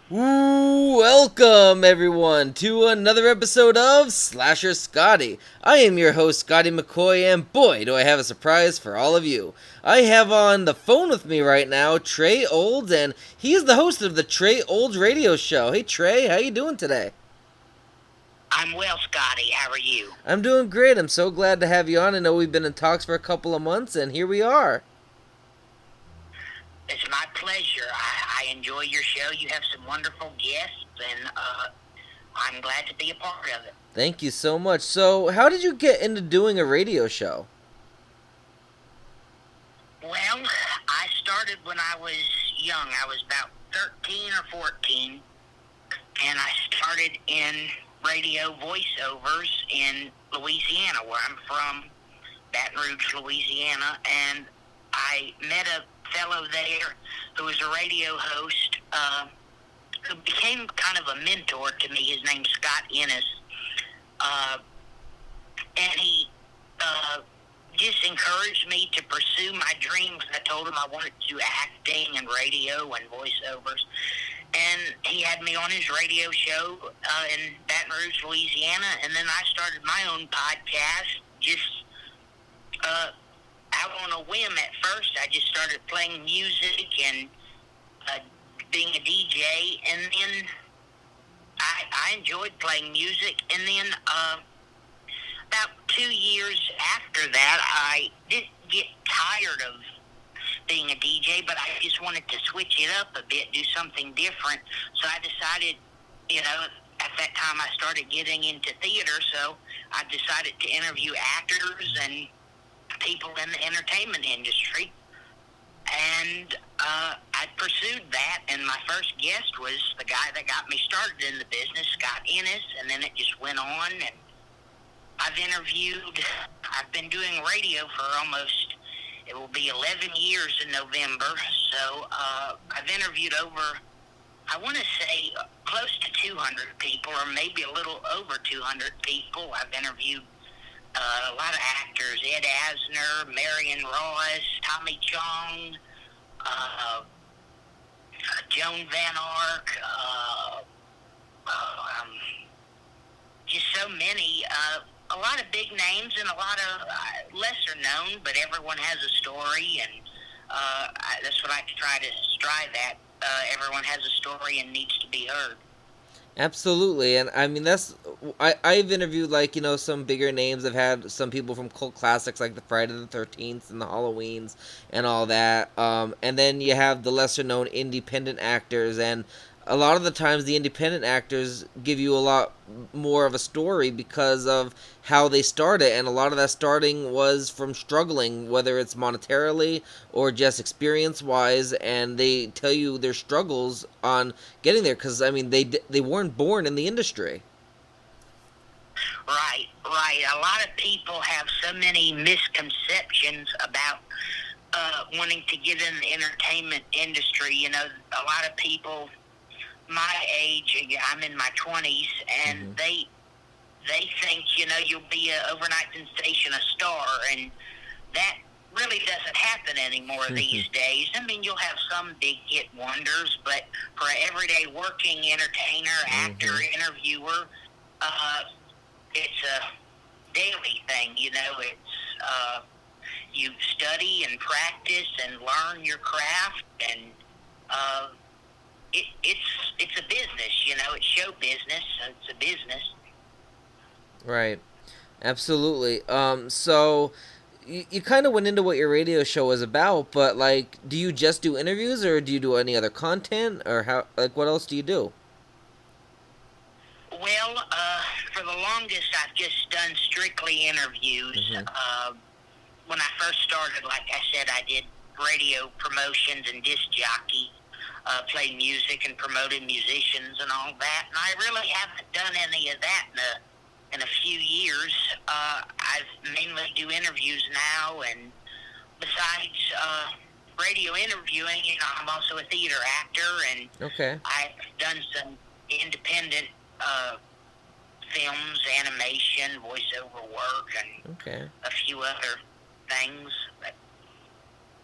Welcome everyone to another episode of Slasher Scotty. I am your host Scotty McCoy, and boy do I have a surprise for all of you. I have on the phone with me right now Trey Olds, and he is the host of the Trey Olds Radio Show. Hey Trey, how you doing today? I'm well, Scotty. How are you? I'm doing great. I'm so glad to have you on. I know we've been in talks for a couple of months, and here we are. It's my pleasure. I enjoy your show. You have some wonderful guests, and I'm glad to be a part of it. Thank you so much. So, how did you get into doing a radio show? Well, I started when I was young. I was about 13 or 14, and I started in radio voiceovers in Louisiana, where I'm from, Baton Rouge, Louisiana, and I met a fellow there who was a radio host who became kind of a mentor to me. His name's Scott Ennis, and he just encouraged me to pursue my dreams. I told him I wanted to do acting and radio and voiceovers, and he had me on his radio show in Baton Rouge, Louisiana, and then I started my own podcast just out on a whim at first. I just started playing music and being a DJ, and then I enjoyed playing music, and then about 2 years after that, I didn't get tired of being a DJ, but I just wanted to switch it up a bit, do something different. So I decided, at that time I started getting into theater, so I decided to interview actors and people in the entertainment industry. And I pursued that, and my first guest was the guy that got me started in the business, Scott Ennis, and then it just went on, and I've been doing radio for almost, it will be 11 years in November, so I've interviewed over, I want to say, close to 200 people, or maybe a little over 200 people. I've interviewed a lot of actors: Ed Asner, Marion Ross, Tommy Chong, Joan Van Ark, just so many. A lot of big names and a lot of lesser known, but everyone has a story, and that's what I try to strive at. Everyone has a story and needs to be heard. Absolutely, and I mean I've interviewed some bigger names. I've had some people from cult classics like the Friday the 13th and the Halloweens and all that. And then you have the lesser known independent actors, and a lot of the times the independent actors give you a lot more of a story because of how they started, and a lot of that starting was from struggling, whether it's monetarily or just experience wise, and they tell you their struggles on getting there, because I mean they weren't born in the industry. Right. A lot of people have so many misconceptions about wanting to get in the entertainment industry. A lot of people my age, I'm in my 20s, and they think, you'll be an overnight sensation, a star, and that really doesn't happen anymore these days. I mean, you'll have some big hit wonders, but for an everyday working entertainer, actor, interviewer, it's a daily thing, it's you study and practice and learn your craft, and it's a business, it's show business, so it's a business. Right. Absolutely. So you kind of went into what your radio show was about, but do you just do interviews, or do you do any other content, or what else do you do? Well, for the longest, I've just done strictly interviews. When I first started, like I said, I did radio promotions and disc jockey, played music and promoted musicians and all that, and I really haven't done any of that in a few years. I mainly do interviews now, and besides radio interviewing, I'm also a theater actor, and I've done some independent films, animation, voiceover work, and a few other things. But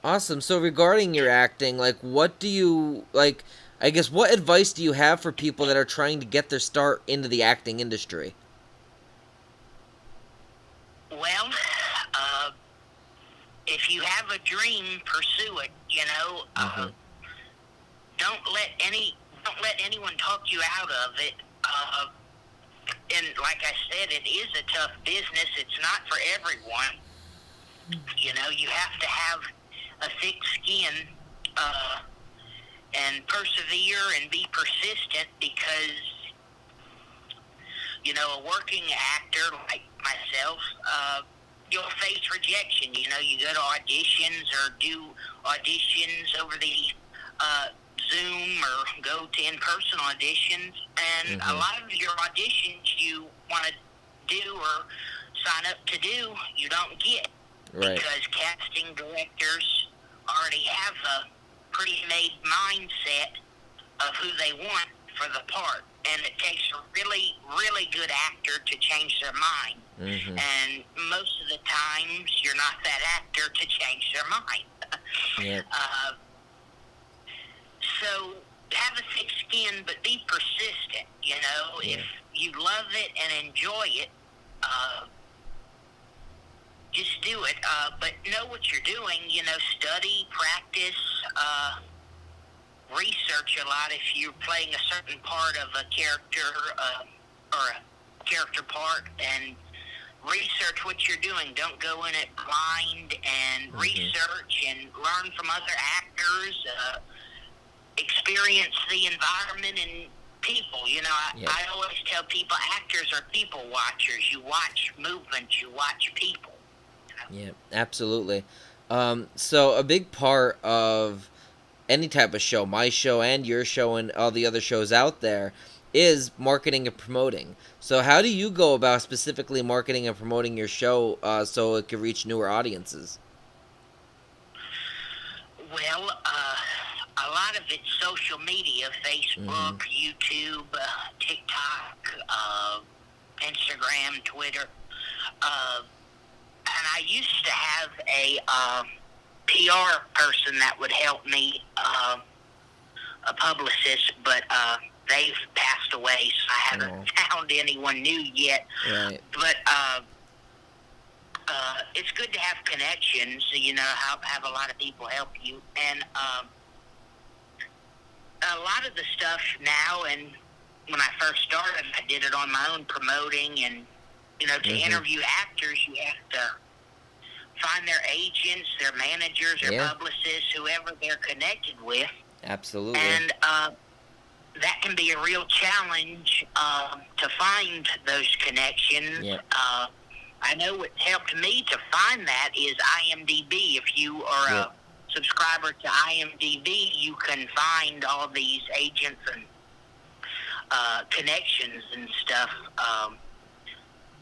awesome. So regarding your acting, what do you I guess, what advice do you have for people that are trying to get their start into the acting industry? Well, if you have a dream, pursue it. Don't let anyone talk you out of it. And like I said, it is a tough business. It's not for everyone. You have to have a thick skin and persevere and be persistent, because a working actor like myself, you'll face rejection. You go to auditions or do auditions over the Zoom or go to in-person auditions, and a lot of your auditions you want to do or sign up to do, you don't get. Right. Because casting directors already have a pre-made mindset of who they want for the part, and it takes a really, really good actor to change their mind. And most of the times, you're not that actor to change their mind. Yep. So have a thick skin, but be persistent. If you love it and enjoy it, just do it. But know what you're doing. Study, practice, research a lot if you're playing a certain part of a character or a character part, and research what you're doing. Don't go in it blind, and research and learn from other actors. Experience the environment and people. I always tell people, actors are people watchers. You watch movements, you watch people. Yeah, absolutely. So a big part of any type of show, my show and your show and all the other shows out there, is marketing and promoting. So how do you go about specifically marketing and promoting your show so it can reach newer audiences? Well, a lot of it's social media, Facebook, YouTube, TikTok, Instagram, Twitter. And I used to have a PR person that would help me, a publicist, but they've passed away, so I haven't found anyone new yet. Right. But it's good to have connections, have a lot of people help you. And a lot of the stuff now, and when I first started, I did it on my own, promoting, and to interview actors, you have to find their agents, their managers, their publicists, whoever they're connected with. Absolutely. And that can be a real challenge to find those connections. Yep. I know what helped me to find that is IMDb. If you are a subscriber to IMDb, you can find all these agents and connections and stuff.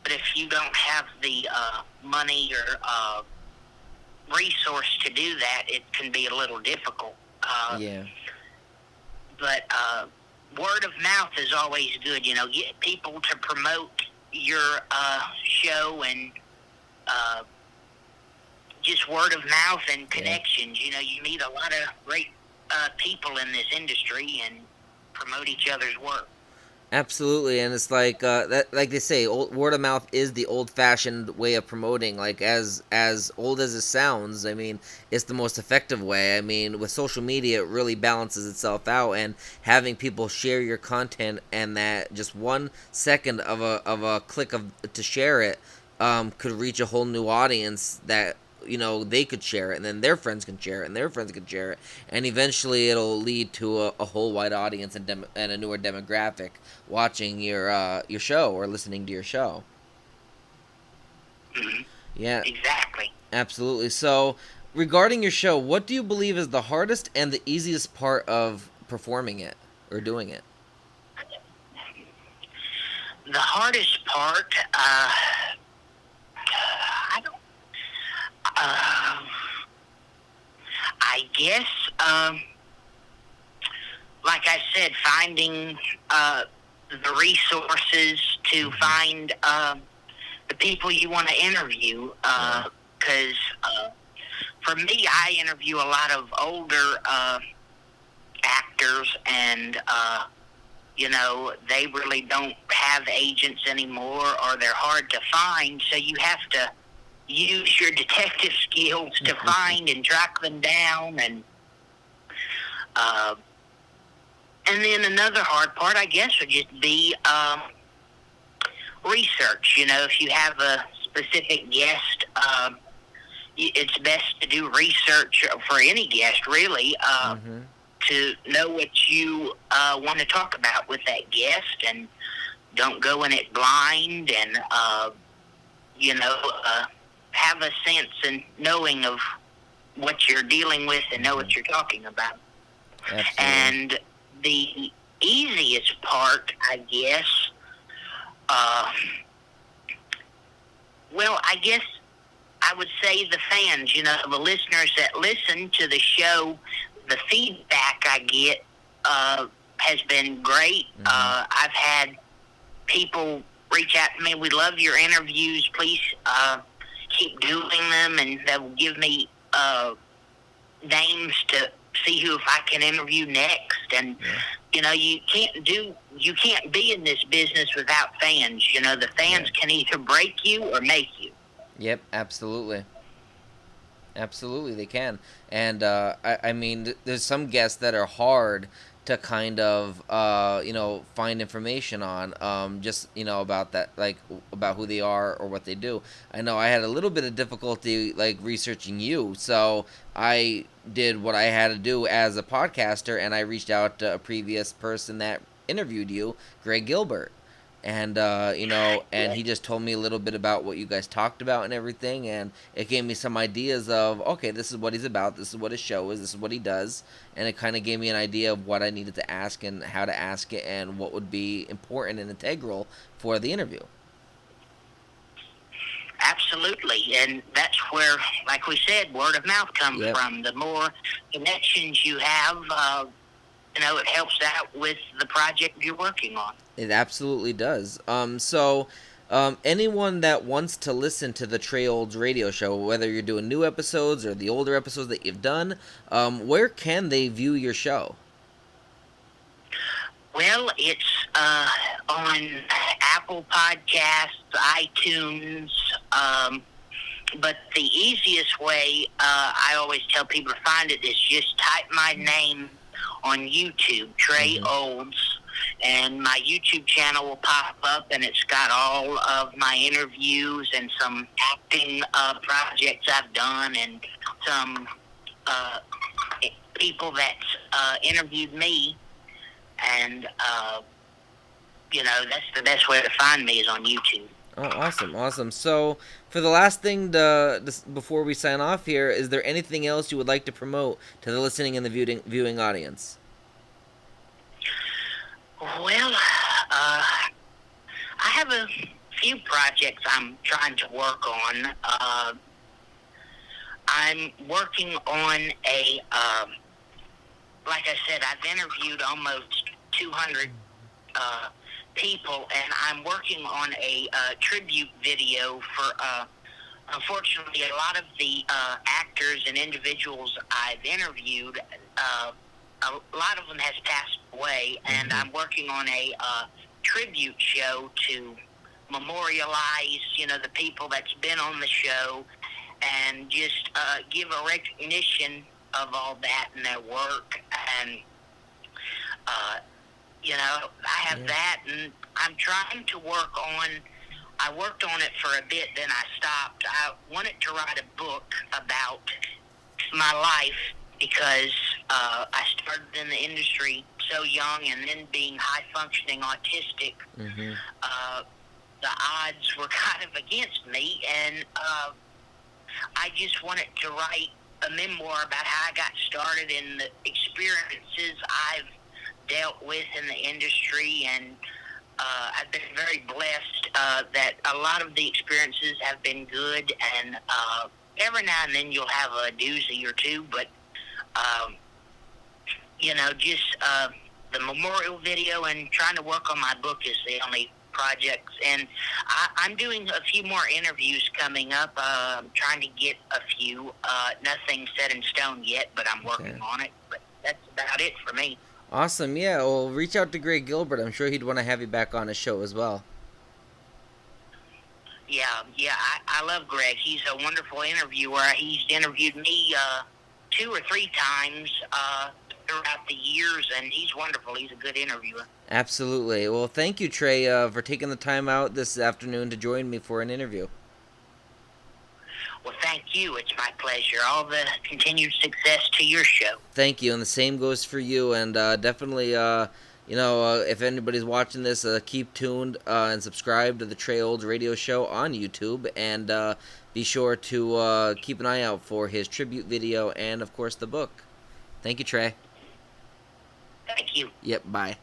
But if you don't have the money or resource to do that, it can be a little difficult. But word of mouth is always good. Get people to promote your show, and just word of mouth and connections. You meet a lot of great people in this industry and promote each other's work. Absolutely, and it's like that. Like they say, word of mouth is the old-fashioned way of promoting. Like as old as it sounds, I mean, it's the most effective way. I mean, with social media, it really balances itself out, and having people share your content, and that just 1 second of a click to share it could reach a whole new audience that they could share it, and then their friends can share it, and their friends can share it, and eventually it'll lead to a whole wide audience and a newer demographic watching your show or listening to your show. Yeah, exactly. Absolutely. So, regarding your show, what do you believe is the hardest and the easiest part of performing it or doing it? The hardest part, I guess, like I said, finding the resources to find the people you want to interview. Because for me, I interview a lot of older actors, and they really don't have agents anymore, or they're hard to find. So you have to use your detective skills to find and track them down, and then another hard part, I guess, would just be research. If you have a specific guest, it's best to do research for any guest, really, to know what you want to talk about with that guest, and don't go in it blind, and have a sense and knowing of what you're dealing with and know what you're talking about. Absolutely. And the easiest part, I guess, I guess I would say the fans, the listeners that listen to the show, the feedback I get has been great. I've had people reach out to me. We love your interviews. Please keep doing them, and they'll give me names to see who if I can interview next. And you can't be in this business without fans. The fans can either break you or make you. Yep, absolutely. Absolutely, they can. And I mean, there's some guests that are hard to kind of find information on, just about that, like about who they are or what they do. I know I had a little bit of difficulty like researching you, so I did what I had to do as a podcaster, and I reached out to a previous person that interviewed you, Greg Gilbert. And and he just told me a little bit about what you guys talked about and everything, and it gave me some ideas of, okay, this is what he's about, this is what his show is, this is what he does, and it kind of gave me an idea of what I needed to ask and how to ask it and what would be important and integral for the interview. Absolutely, and that's where, like we said, word of mouth comes from. The more connections you have, it helps out with the project you're working on. It absolutely does. So anyone that wants to listen to the Trey Olds Radio Show, whether you're doing new episodes or the older episodes that you've done, where can they view your show? Well, it's on Apple Podcasts, iTunes, but the easiest way I always tell people to find it is just type my name on YouTube, Trey Olds, and my YouTube channel will pop up, and it's got all of my interviews and some acting projects I've done, and some people that interviewed me, and that's the best way to find me is on YouTube. Oh, awesome. So, for the last thing before we sign off here, is there anything else you would like to promote to the listening and the viewing audience? Well, I have a few projects I'm trying to work on. I'm working on a, like I said, I've interviewed almost 200 people, and I'm working on a tribute video for, unfortunately, a lot of the actors and individuals I've interviewed, a lot of them has passed away, and I'm working on a tribute show to memorialize, the people that's been on the show, and just give a recognition of all that and their work. And I have that, and I'm trying to work on, I worked on it for a bit, then I stopped. I wanted to write a book about my life, because I started in the industry so young, and then being high-functioning autistic, the odds were kind of against me, and I just wanted to write a memoir about how I got started and the experiences I've dealt with in the industry, and I've been very blessed that a lot of the experiences have been good, and every now and then you'll have a doozy or two, but just the memorial video and trying to work on my book is the only projects. And I'm doing a few more interviews coming up. I'm trying to get a few. Nothing set in stone yet, but I'm working on it. But that's about it for me. Awesome. Yeah. Well, reach out to Greg Gilbert. I'm sure he'd want to have you back on his show as well. Yeah, I love Greg. He's a wonderful interviewer. He's interviewed me 2 or 3 times throughout the years, and he's wonderful. He's a good interviewer. Absolutely. Well, thank you, Trey, for taking the time out this afternoon to join me for an interview. Well, thank you. It's my pleasure. All the continued success to your show. Thank you, and the same goes for you. And definitely, if anybody's watching this, keep tuned and subscribe to the Trey Olds Radio Show on YouTube, and be sure to keep an eye out for his tribute video and, of course, the book. Thank you, Trey. Thank you. Yep, bye.